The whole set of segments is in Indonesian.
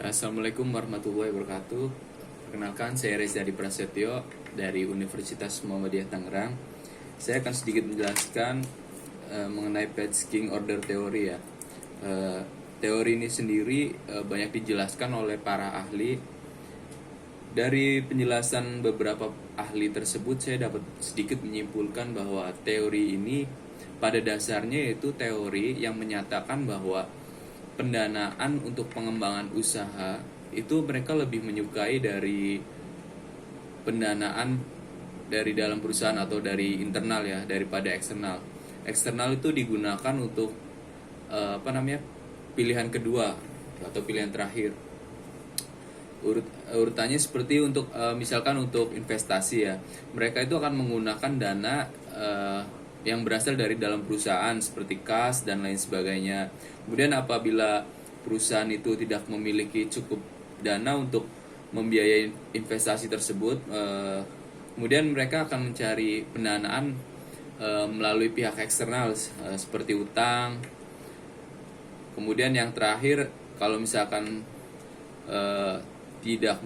Assalamualaikum warahmatullahi wabarakatuh. Perkenalkan, saya Reza Adi Prasetyo dari Universitas Muhammadiyah Tangerang. Saya akan sedikit menjelaskan mengenai purchasing order teori ya. Teori ini sendiri banyak dijelaskan oleh para ahli. Dari penjelasan beberapa ahli tersebut, saya dapat sedikit menyimpulkan bahwa teori ini pada dasarnya yaitu teori yang menyatakan bahwa pendanaan untuk pengembangan usaha itu mereka lebih menyukai dari pendanaan dari dalam perusahaan atau dari internal ya daripada eksternal. Eksternal itu digunakan untuk pilihan kedua atau pilihan terakhir. Urutannya seperti untuk misalkan untuk investasi ya, mereka itu akan menggunakan dana yang berasal dari dalam perusahaan seperti kas dan lain sebagainya. Kemudian apabila perusahaan itu tidak memiliki cukup dana untuk membiayai investasi tersebut, kemudian mereka akan mencari pendanaan melalui pihak eksternal seperti utang. Kemudian yang terakhir, kalau misalkan tidak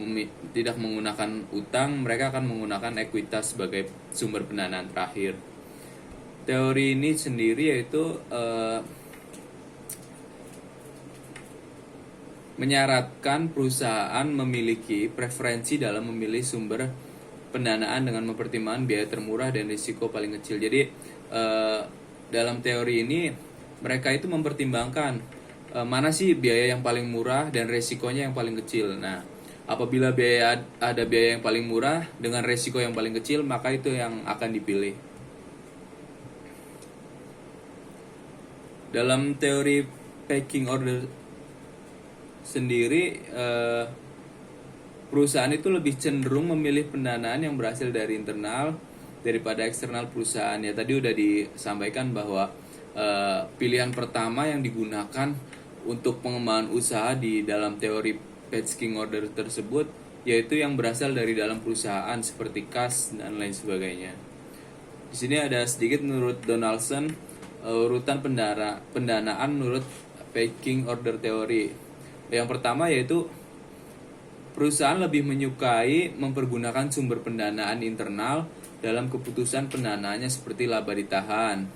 menggunakan utang, mereka akan menggunakan ekuitas sebagai sumber pendanaan terakhir. Teori ini sendiri yaitu menyaratkan perusahaan memiliki preferensi dalam memilih sumber pendanaan dengan mempertimbangkan biaya termurah dan risiko paling kecil. Jadi dalam teori ini mereka itu mempertimbangkan mana sih biaya yang paling murah dan resikonya yang paling kecil. Nah, apabila ada biaya yang paling murah dengan resiko yang paling kecil, maka itu yang akan dipilih. Dalam teori packing order sendiri, perusahaan itu lebih cenderung memilih pendanaan yang berasal dari internal daripada eksternal perusahaan. Ya tadi udah disampaikan bahwa pilihan pertama yang digunakan untuk pengembangan usaha di dalam teori purchasing order tersebut yaitu yang berasal dari dalam perusahaan seperti kas dan lain sebagainya. Di sini ada sedikit menurut Donaldson urutan pendanaan menurut purchasing order teori. Yang pertama yaitu perusahaan lebih menyukai mempergunakan sumber pendanaan internal dalam keputusan pendanaannya seperti laba ditahan.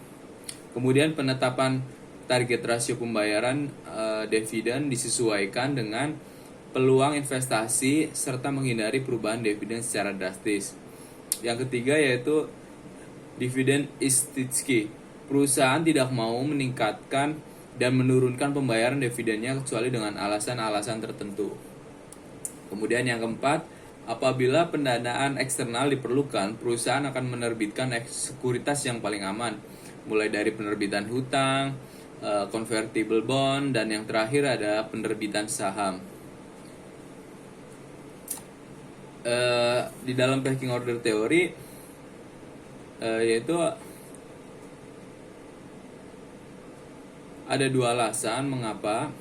Kemudian penetapan target rasio pembayaran dividen disesuaikan dengan peluang investasi serta menghindari perubahan dividen secara drastis. Yang ketiga yaitu dividen istitsky. Perusahaan tidak mau meningkatkan dan menurunkan pembayaran dividennya kecuali dengan alasan-alasan tertentu. Kemudian yang keempat, apabila pendanaan eksternal diperlukan, perusahaan akan menerbitkan sekuritas yang paling aman, mulai dari penerbitan hutang, convertible bond, dan yang terakhir ada penerbitan saham. Di dalam packing order teori yaitu ada dua alasan mengapa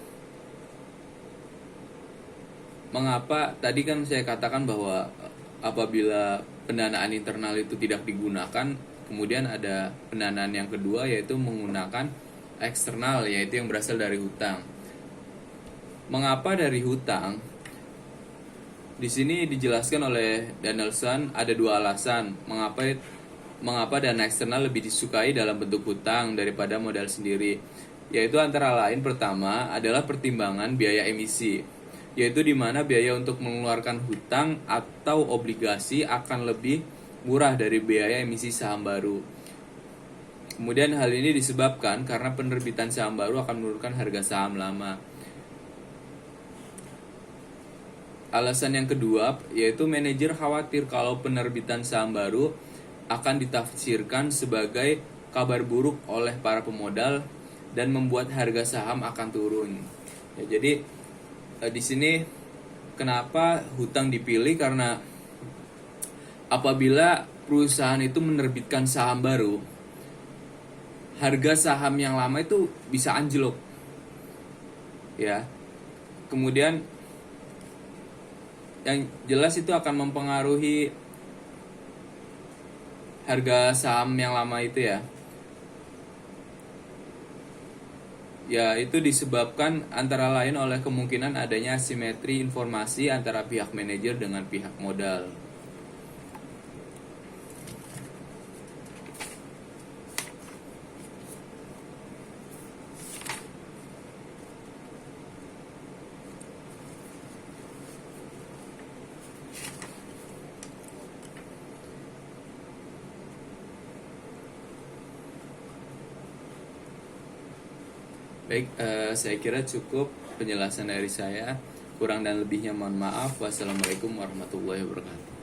tadi kan saya katakan bahwa apabila pendanaan internal itu tidak digunakan, kemudian ada pendanaan yang kedua yaitu menggunakan eksternal, yaitu yang berasal dari hutang. Mengapa dari hutang? Di sini dijelaskan oleh Donaldson ada dua alasan mengapa dana eksternal lebih disukai dalam bentuk hutang daripada modal sendiri. Yaitu antara lain pertama adalah pertimbangan biaya emisi, yaitu di mana biaya untuk mengeluarkan hutang atau obligasi akan lebih murah dari biaya emisi saham baru. Kemudian hal ini disebabkan karena penerbitan saham baru akan menurunkan harga saham lama. Alasan yang kedua yaitu manajer khawatir kalau penerbitan saham baru akan ditafsirkan sebagai kabar buruk oleh para pemodal dan membuat harga saham akan turun. Ya, jadi di sini kenapa hutang dipilih, karena apabila perusahaan itu menerbitkan saham baru, harga saham yang lama itu bisa anjlok. Ya. Kemudian yang jelas itu akan mempengaruhi harga saham yang lama itu ya. Ya, itu disebabkan antara lain oleh kemungkinan adanya asimetri informasi antara pihak manajer dengan pihak modal. Baik, saya kira cukup penjelasan dari saya. Kurang dan lebihnya mohon maaf. Wassalamualaikum warahmatullahi wabarakatuh.